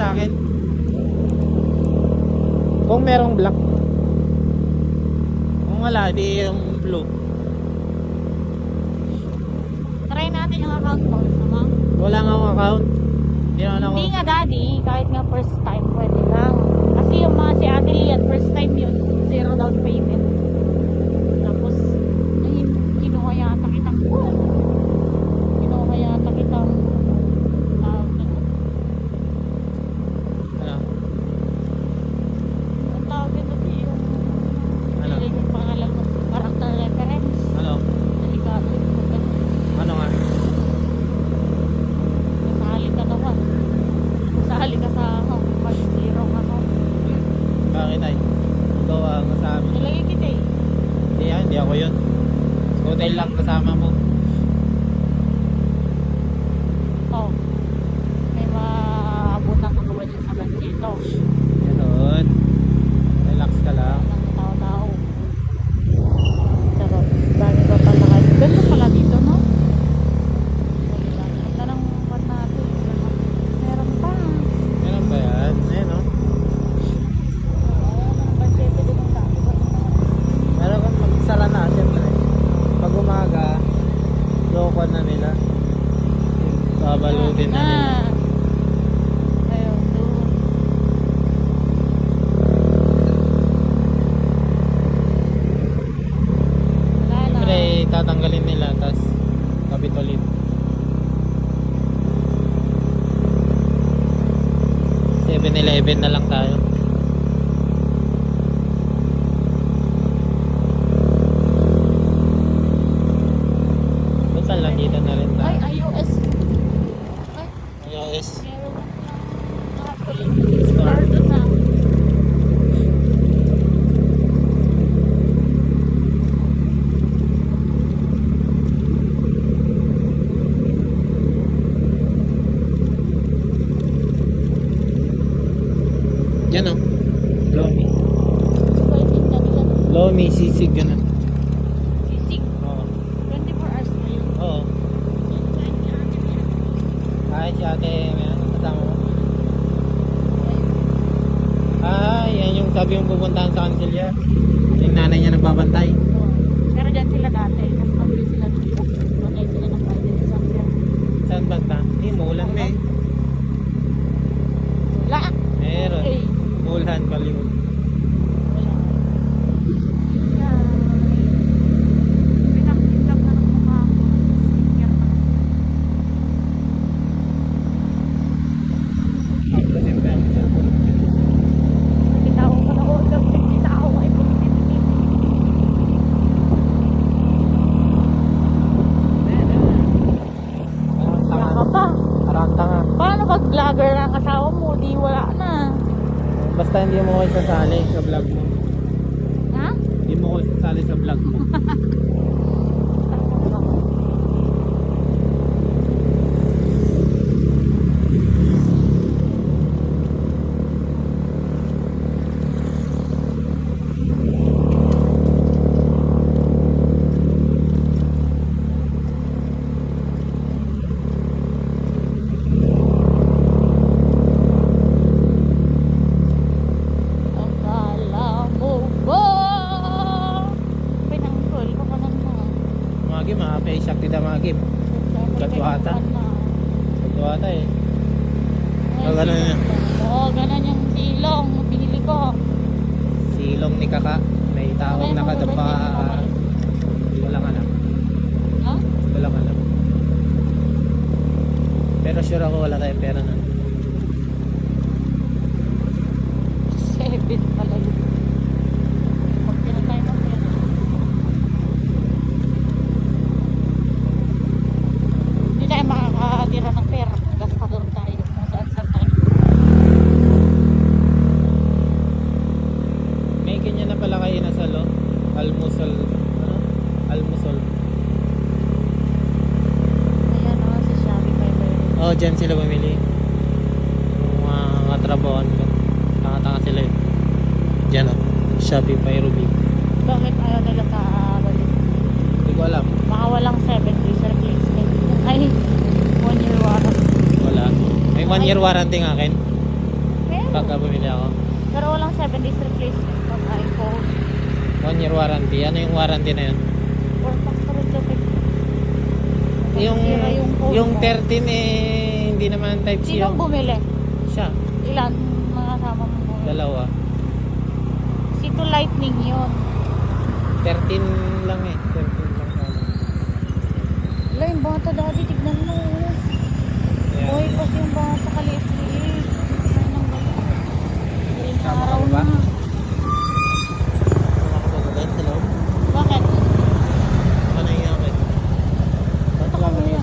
sa akin. Kung merong black. Kung wala, di yung blue. Try natin yung account mo. Sama? Wala nga akong account. Hindi naman ako. Hindi nga daddy, kahit nga first time pwede lang. Kasi yung mga si Ate Lian, first time yun, 0 down payment. Tapos, ayun, kinuha yata kitang Ano? ang tawag yun kasi yung Ano? pili yung pangalan mo, character reference. Ano? Delikado yun. Ano nga? Masahali ka naman. Masahali ka sa zero ka no. Bakit ay? Ikaw ang kasama. Nilagay kita eh. Hindi ako yun. Hotel lang kasama mo. Oh. May maabutan ka ba dyan sa Blanchito? Ganun. Relax ka lang. Ang tao-tao. Pero, dami ba pala kayo? Ganda pala dito, no? Ganda ng upat natin. Meron pa. Meron ba yan? Ayan o. Blanchito din ang dami. Meron kang magsara na. Siyempre. Pag umaga, loko na nila. Babalutin na nila. Ayun, doon. Wala na. Siyempre, tatanggalin nila. Tapos, kapit ulit. 7-Eleven na lang tayo. Total lang dito na rin Ay, tayo. iOS. Ay, iOS. meron na police car doon na. Yan o. Lomi. Pwede na nila. Lomi, sisig yun. Sisig. Oo. 24 hours na yun. Oo. Ay, si ate, may kasama mo. Ay, yan yung sabi yung pupuntahan sa Cancilla. Yung nanay niya nagbabantay. Pero dyan sila dati. Tapos mabili sila dito. Matay sila ng pwede sa Zambia. Saan banta? Hindi, muulan na eh. Wala. Meron. Okay. Muulan, baliw. Wala. Pinakitap na ng mukha ko. Sticker na. Upload yung pera sa cellphone. Kita ko pa na order. Kita ako ay pumitit-tit. Wala ka pa. Parang tanga. Paano pag vlogger na ang asawa mo? Di wala na. Basta hindi mo ko isasali sa vlog mo. Ha? Hindi mo ko isasali sa vlog mo. Akala mo ba? Pinangkol ko pa naman mo. Magim, mga sakti na magim. Gatuhata. Gatuhata eh. Oh, ganun yun. Oo, ganun yung silong. Pinili ko. Silong ni Kaka. May taong nakadapa. Hindi ko lang alam. Ha? Hindi ko lang alam. Pero sure ako wala tayong pera na. 7 pala yun. Magtira tayo ng pera. Hindi tayo makakatira ng pera. Gastador tayo. Kung saan tayo. May ganyan na pala kayo na salo. Almusal. Ano? Almusal. Ayan o, si Shopee Fiber. Oh, dyan sila bumili. Yung mga trabahoan ko. Tanga-tanga sila eh. Dyan o. Shopify Ruby. Bakit ayaw nila sa balik? Hindi ko alam. Baka walang 7 days replacement. Ay, 1 year warranty. Wala. May 1 year warranty ng akin. Pagka bumili ako. Pero walang 7 days replacement pag iPhone. 1 year warranty. Ano yung warranty na yun? Or factory defect. Yung, Sira yung phone yung mo. 13 eh, hindi naman type C Sinong yun. bumili? Siya. Ilan mga kasama mo bumili? Dalawa. C2 Lightning yun. 13 lang eh. 13 lang sana. Wala yung bata dati, tignan mo. Yeah. Boy, kasi yung bata kaliit-liit. Ay, nang galing. Galing Tama araw ka ba? na. Ano ako gagawin sa loob? Bakit? Ano yung akin? Ba't wala ka dito?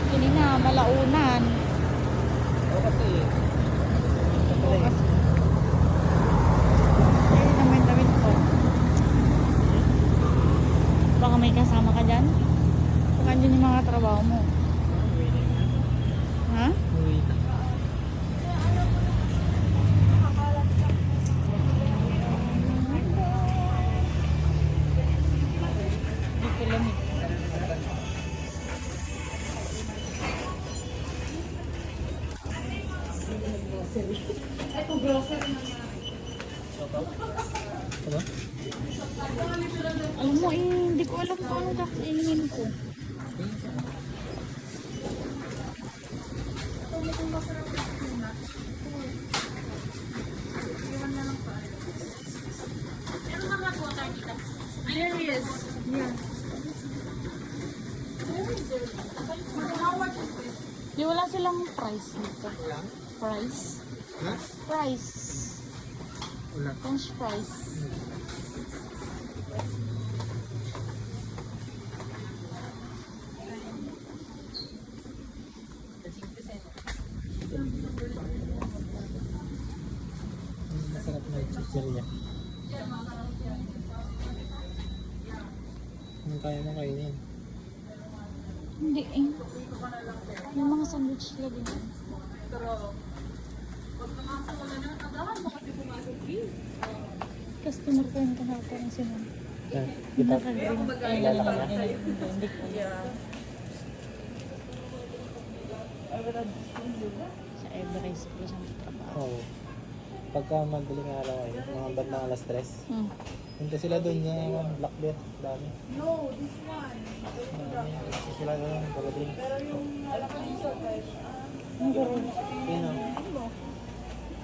Hindi na, malaunan. Oo kasi. Bukas. Ayun naman damit ko. Baka may kasama ka dyan? Baka dyan yung mga trabaho mo. Ha? Uwi na. Hindi ko lamig. Ano? Alam mo hindi ko alam kung ano kakainin ko. Di wala silang price dito. Price? Ha? Price. Wala. French fries. Masarap na yung chichirya. Ang kaya mo kainin. Hindi eh. Yung mga sandwich lagi. Customer ko yung kahapon ng sinan. Kita. Naka-green. Ay, Kilala ka na? hindi ko. Sa Everest ko siyang trabaho. Oo. Pagka madaling araw ay, mga bandang alas 3. Hmm. Punta sila doon sa Black Bear. Dami. No, this one. Dami. Sila doon, pagdating. Ang garo. Yun o.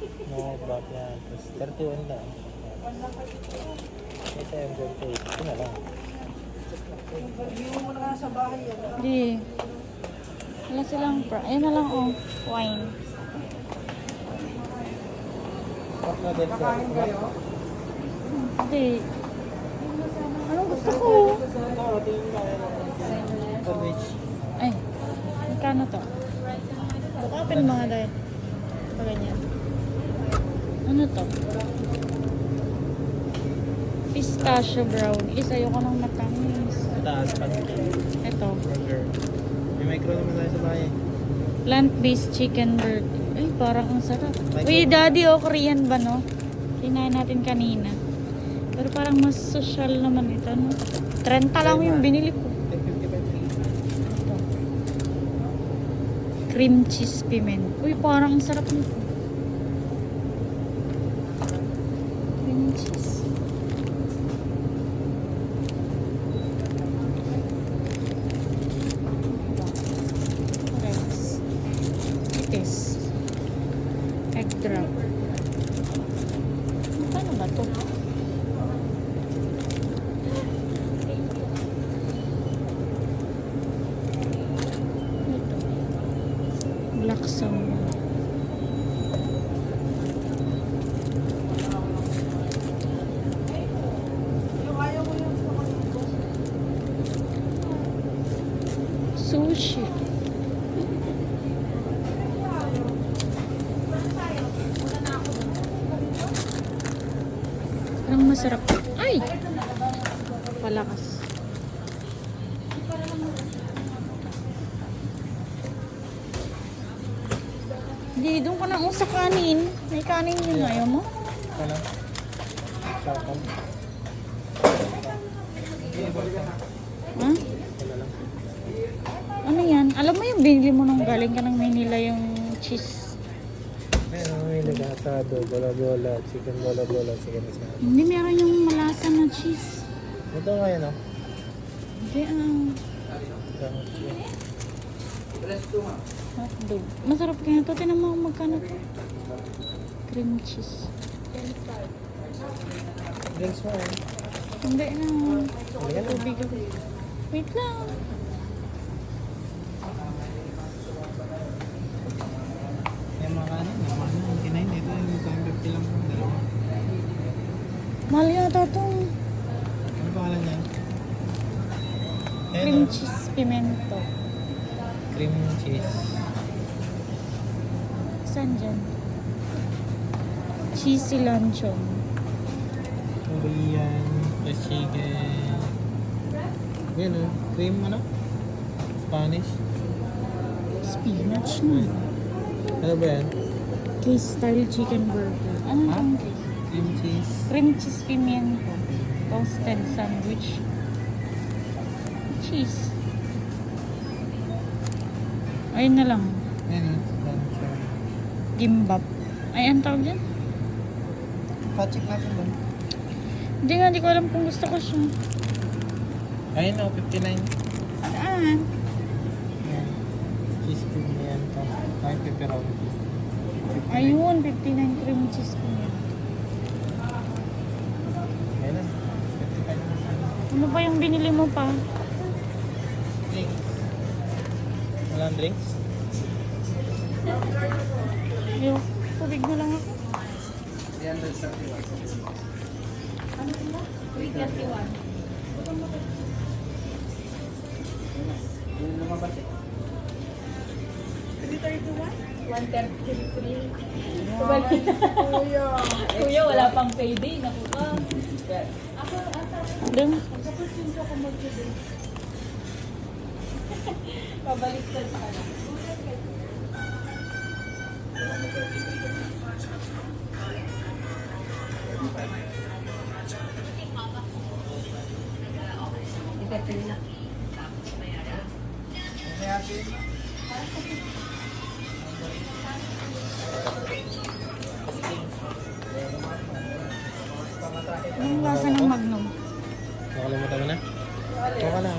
No, back yan. Tapos 31 lang. Ito yung 28. Ito na lang. Hindi. Wala silang ayun na lang oh. Wine. Pak na din sa Hindi. Anong gusto ko? sandwich. Ay. Magkano to? Bukapin mga dahil. Pa ganyan. Ano to? Pistachio brownie. Ayoko nang matamis. Taas pancake. Ito. Burger. May micro naman tayo sa bahay. Plant-based chicken burger. Ay, parang ang sarap. Micro. Uy, daddy, oh, Korean ba, no? Kinain natin kanina. Pero parang mas social naman ito, no? 30 lang yung binili ko. 55. Ito. Cream cheese piment. Uy, parang ang sarap nito. Cream cheese. Rice. Itis. Egg drop. Ano ba to? Ito. Black salmon. Sushi. Parang masarap. Ay! Palakas. Hindi, doon ka na sa kanin. May kanin yun, ayaw mo? Ito lang. Sarap. Ha? Ito na lang. Ano yan? Alam mo yung binili mo nung galing ka ng Manila yung cheese. Meron may nag-asado, bola-bola, chicken bola-bola, chicken asado. Hindi, meron yung malasa na cheese. Ito nga yun, oh. Hindi, hotdog. Masarap kaya ito. Tinan mo kung magkano ito. Cream cheese. Drinks mo, eh. Hindi na. Hindi ka na. Tubig ako. Wait lang. Yung mga kanin, yung mga kanin, kinain dito, yung 250 lang po, dalawa. Mahal yata ito. Ano pangalan niyan? Cream cheese pimento. Cream cheese. Saan dyan? Cheesy luncheon. Korean, fresh chicken. Yan, oh. Cream, ano? Spanish. Spinach na. Ano ba yan? Case-style chicken burger. Ano Ha? itong case? Cream cheese. Cream cheese pimiento. Toasted sandwich. Cheese. Ayun na lang. Yan, oh. Luncheon. Gimbap. Ay, ang tawag dyan? Pa-check natin doon. Hindi nga, di ko alam kung gusto ko siya. Ayun, oh. 59. Saan? Yan. Cheese cream na yan. Ay, pepperoni. 59. Ayun, 59 cream cheese pimiento. Ayun na. 55 na. Ano ba yung binili mo pa? Drinks. Walang drinks? Yo, tubig na lang ako. 331. Kuya, wala pang payday. Naku ka. Doon. Pabaliktad ka na. Anong lasa ng Magnum? Nakalimutan mo na? Ito ka na.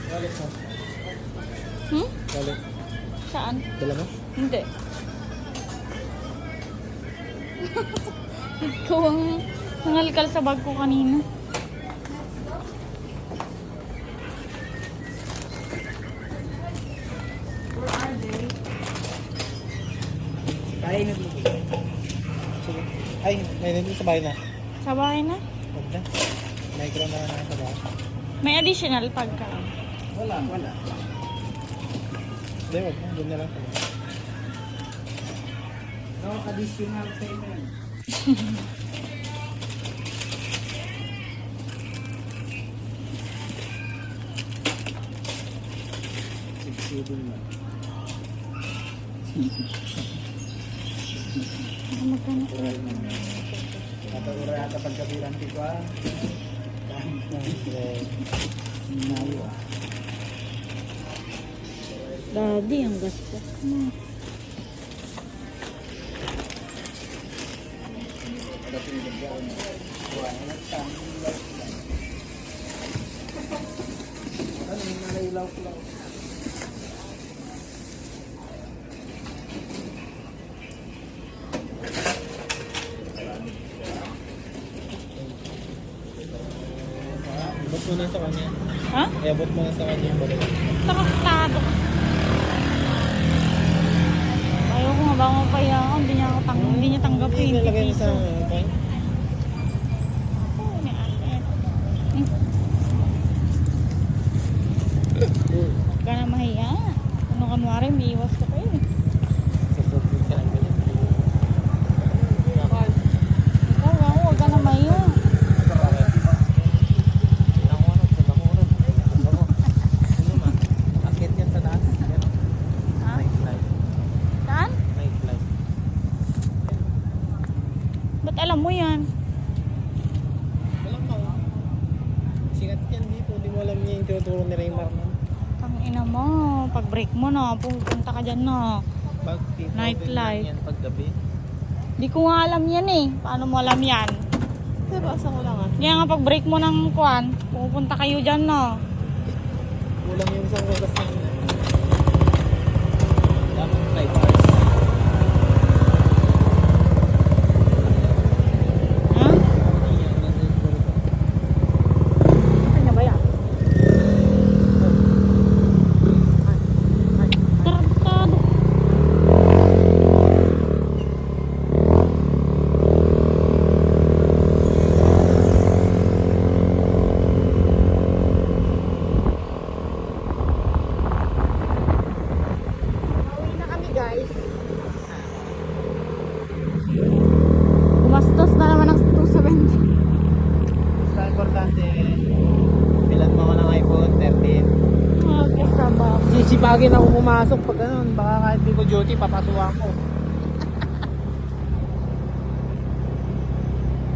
Wallet mo. Hmm? Wallet. Saan? Dala mo? Hindi. Ikaw ang nangalkal sa bag ko kanina. Kaya mo. Sige. Ay, may nandun sa bahay na. Sa bahay na? Huwag na. Micro na lang sa bahay. May additional pagka. Wala. Hindi, huwag na. Doon na lang sa bahay. No, additional payment. Magkano? Kata ura ata pagkabilang ko ah. Daddy, ang gastos mo. Abot mo na sa kanya. Ha? Iabot mo na sa kanya yung balon. Takastado ka. Ayaw ko nga ba mapaya ako. Hindi niya tanggapin. Nilagay mo sa Piso. coin. Oo, ni ate. Huwag ka na mahiya. Ano ka nuwari, may iwas ka pa eh. Sa subject ka lang. alam mo yan? Walang pa. Sikat yan dito. Hindi mo alam niya yung tinuturo ni Raymar na. Tangina mo, pag break mo na, pupunta ka dyan na. Nightlife. Yan paggabi. Di ko nga alam yan eh. Paano mo alam yan? Basa ko lang ah. Kaya nga pag break mo ng kwan, pupunta kayo dyan na. Kulang yung isang oras na yun. Dapat 5 hours. Ha? Ano na ba yan? Tarantado. Pauwi na kami guys. Gumastos na naman ng 270. Basta importante, bilan mo ako ng iPhone 13. Okay, sabab. Sisipagin ako pumasok pag ganun. Baka kahit di ko duty, papasuhan ko.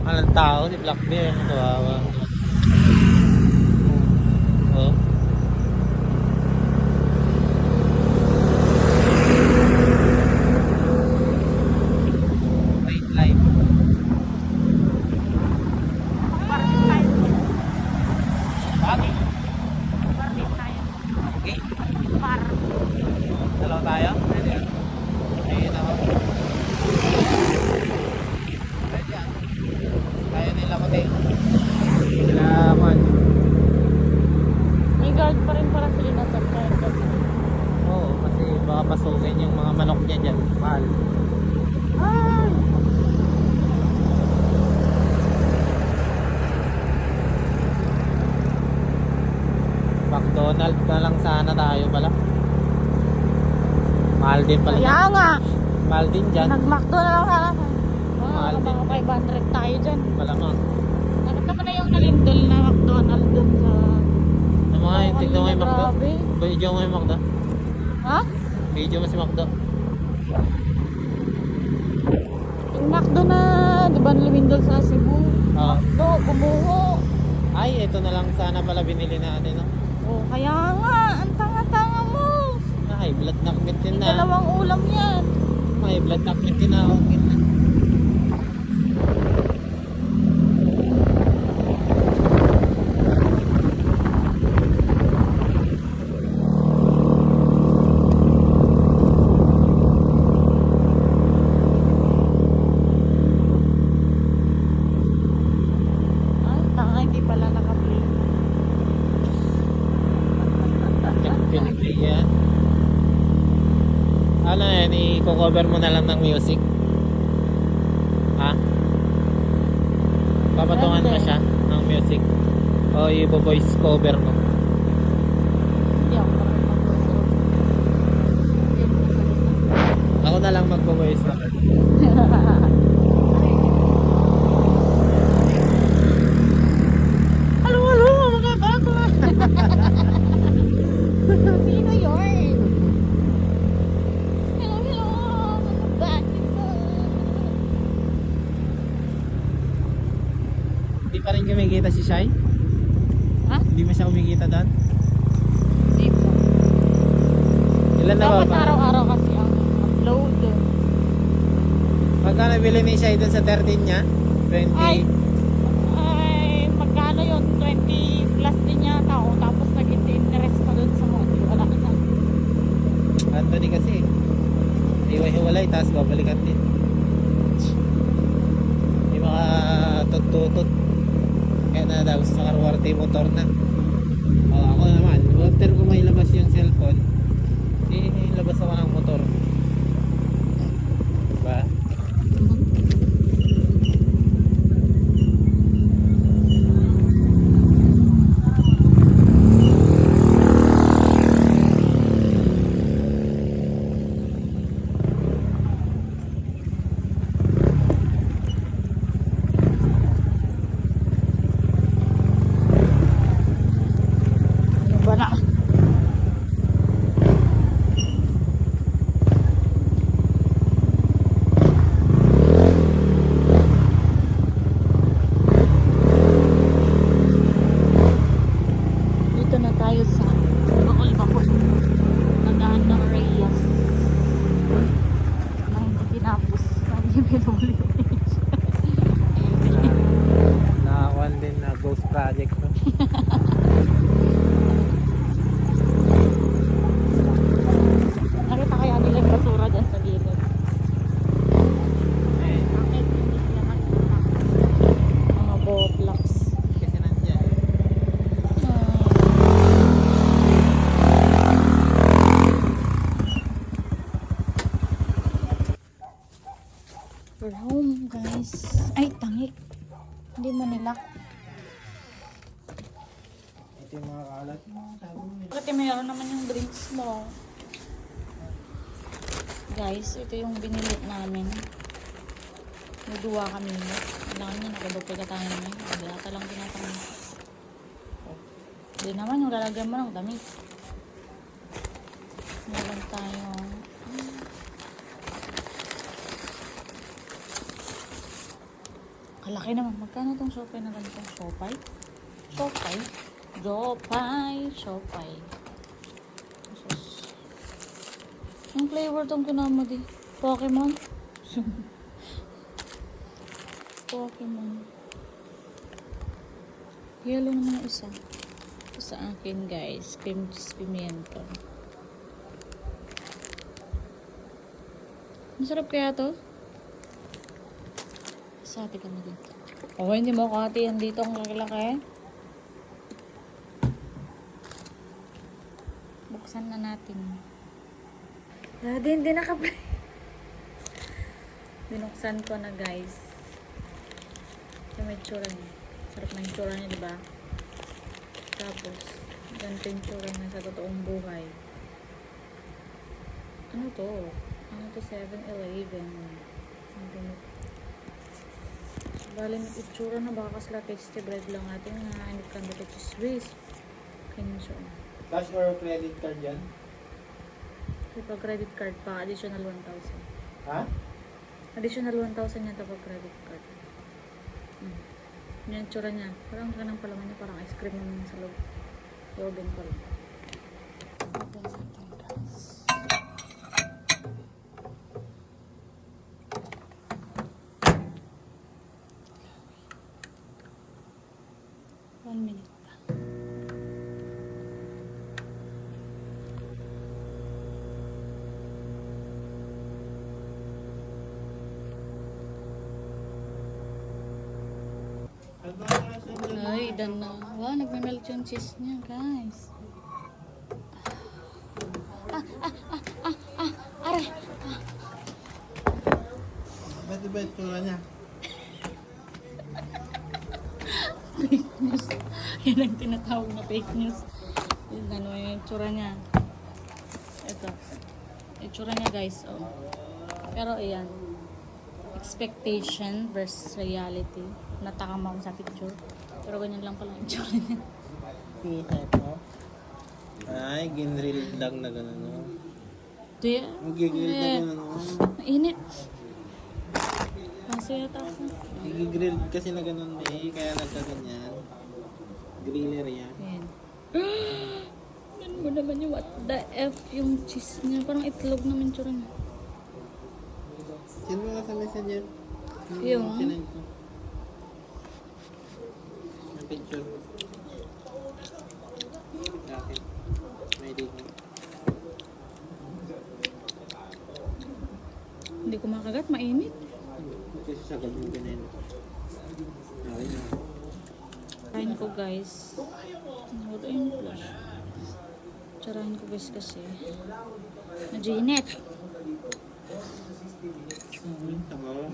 Anong tao si Black Bear? Kawawa. Oh. Wait, live. Party tayo. Bakit? Party tayo. Okay. Par. Dalawa tayo? Ayun ako. Pwede ah. Kaya nila ko tayo. Sila man. May guard pa rin para sila na tapos. Oo, kasi baka pasukin yung mga manok niya dyan. Mahal. Ay! McDonald na lang sana tayo pala. Mahal din pala. Kaya nga. Mahal din dyan. Nag-McDo na lang sana. Mahal din. Baka 500 tayo dyan. Malamang. Nakita ko na yung nalindol na McDonald dun sa... Ano mga yung tignan mo yung McDo? Grabe. Video mo yung McDo? Ha? Video mo si McDo? Yung McDo na, di ba nalindol sa Cebu? Oo. McDo, bumuho. Ay, ito na lang sana pala binili natin. No? Oh, kaya nga, ang tanga-tanga mo. Ay, blood nakit May din na. dalawang ulam yan. Ay, blood nakit din na. Okay na. Ay, tanga, hindi pala naka-play. Pinipili yan. Ano yan, i-cover mo na lang ng music. Ha? Papatungan mo Hindi. siya ng music. O i-voice cover mo. Hindi ako marunong mag-voice. Ako na lang mag-voice cover. Halo, halo, mga bago. Sino yun? Hello, hello, mga bago. Hindi pa rin kumikita si Shai? Ha? Hindi mo siya kumikita doon? Hindi po. Ilan na Dapat ba? araw-araw kasi ang upload. Magkano bili ni Shai doon sa 13 niya? 20? Ay, pagkano yun? 20 plus din yata ako. Tapos nag-interest pa dun sa module. Wala na. Anthony kasi. Hiwa-hiwalay, tapos babalikan din. May mga tut-tutut. Kaya na daw sa karwarte motor na. Ako naman, after ko may labas yung cellphone, labas ako ng motor. Diba? Ano ba na? Nakakuan din na ghost project to. Nakita kaya nila yung basura dyan sa gilid. Bakit hindi nila nakita? Mga boblocks. Kasi nandyan. We're home, guys. Ay, tangik. Hindi mo nilak. Ito yung mga kalat mo. Sabi mo. Kasi mayroon naman yung drinks mo. Guys, ito yung binili namin. May duwa kami. Kailangan niya, nakabag pagkatahan niya. Lata lang tinatangin. Hindi naman yung lalagyan mo ng damit. Meron tayo. Kalaki naman. Magkano tong sopay na ganito? Sopay? Sopay? Sopay. Sus. Yung flavor tong kinama di. Pokemon? Pokemon. Yellow naman yung isa. Ito sa akin, guys. Cream cheese pimiento. Masarap kaya to? Sabi kami dito. Oh, hindi mo kati yan dito ang laki-laki. Buksan na natin. Dati hindi naka-play. Binuksan ko na, guys. Ito may tsura niya. Sarap na yung tsura niya, diba? Tapos, ganito yung tsura niya sa totoong buhay. Ano to? Ano to? 7-Eleven. Ang ganito. Bale, may itsura na baka kasla tasty bread lang natin nga. Hindi ka dito cheese whiz. Kinso. Cash or credit card yan? Pag credit card pa, additional 1,000. Ha? Additional 1,000 yan pag credit card. Yan yung itsura niya. Parang ganang palaman niya. Parang ice cream naman sa loob. Logan pa rin. Open natin, guys. One minute pa. Ay, dan na. Wow, nagme-melt yung cheese niya, guys. Aray! Ba't iba yung tura niya? Fake news. Yan ang tinatawag na fake news. Yung ano yung itsura niya. Ito. Itsura niya, guys. Oh. Pero ayan. Expectation versus reality. Natakam ako sa picture. Pero ganyan lang pala yung itsura niya. Pihat mo. Ay, ginrilled lang na gano'n. No? Ito yan. Gigrill na gano'n. No? Mainit. Kasi yata ako. Gigrilled kasi na gano'n eh. Kaya nagkaganyan. Griller yan. Ayan. Ano mo naman yung what the F yung cheese niya. Parang itlog naman yung itsura niya. Sino nga sa messenger? Yung? Sinend ko. Ang picture. Akin. May dito. Hindi ko makagat. Mainit. Kasi sa gano'n ganyan. Okay na. Kain ko, guys. Wala yung flash. Tsarahin ko, guys, kasi medyo-init. Tama.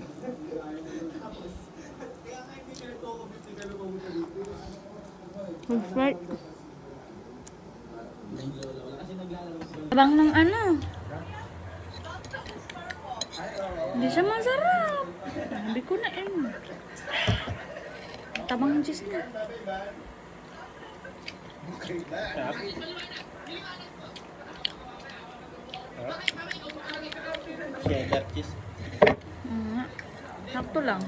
Right. Abang ng ano? Hindi siya masarap. Sabi ko na eh. Tabang ng cheese na. Sarap. Cheddar cheese. Sakto lang.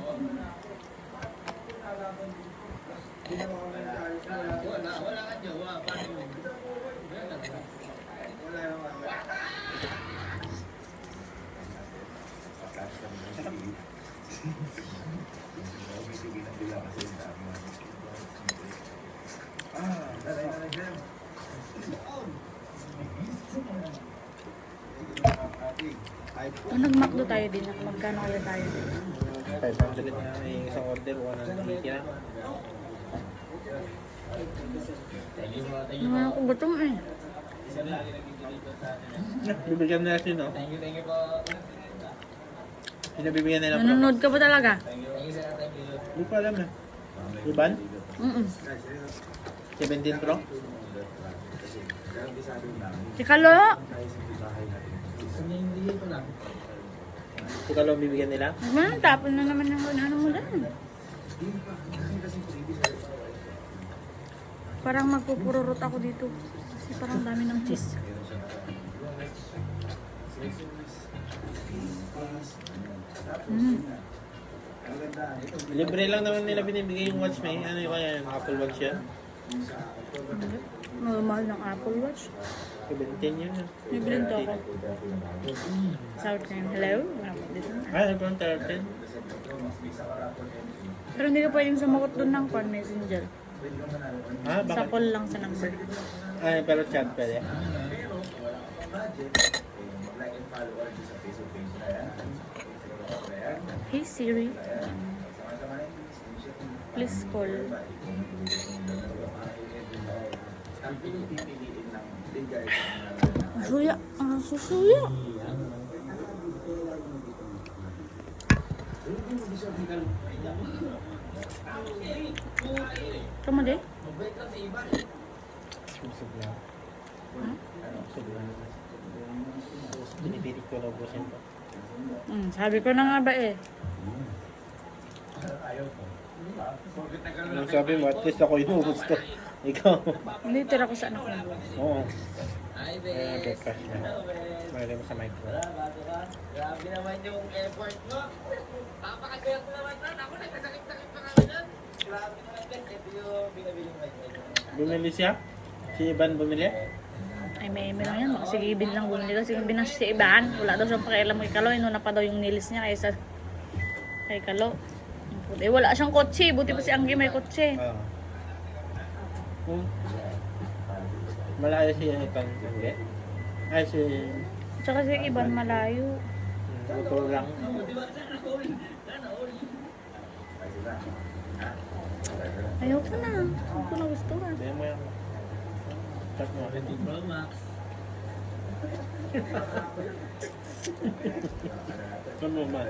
Kung nag-McDo tayo din, magkano kaya tayo? 500 na may isang order, 180 na. Naman ako gutom eh. Bibigyan na natin, no? Pinabibigyan nila pro. Nanonood ka ba talaga? Hindi ko alam eh. Iban? 17 Pro? Si Kalo! Ito ka lang bibigyan nila? Naman, tapon na naman yung ano mo lang. Parang magpupururot ako dito. Kasi parang dami ng cheese. Libre lang naman nila binibigay yung watch, may ano yung kaya, Apple Watch yan? Mahal ng Apple Watch. 17 yun. Bibilin to ako. South Korean. Hello? Wala ko dito. iPhone 13. Pero hindi ka pwedeng sumakot doon ng phone messenger. Ah, Sa bakit? call lang sa number. Ay, pero chat pwede. Hey Siri. Please call. Suya. Susuya. Kamu deh? Busog lang. Busog lang. Binibirit ko na ubusin ko. Sabi ko na nga ba eh. Anong sabi mo? At least ako inubos ko. Ikaw. Hindi, tira ko sa anak ko. Oo. Breakfast na. Malay mo sa micro. Grabe naman yung effort mo. Papakagayat mo naman nun. Ako nagkasakit-sakit pa kami nun. Grabe naman guys. Ito yung binabiling mic. Bumili siya? Si Ivan bumili? Ay, may lang yan. Baka sige, Ibin lang bumili. Kasi yung binas si Iban, wala daw siyang pakialam kay Kalo. Inuna pa daw yung nilis niya kaysa kay Kalo. Eh, wala siyang kotse. Buti pa si Anggi may kotse. Oo. Malayo si Ivan. Hindi? Ay, si... Tsaka si Iban malayo. Motor lang. Ayoko na. Hindi ko na gusto na. Sabi mo yan. Chat mo. Pro Max. Ano mo man?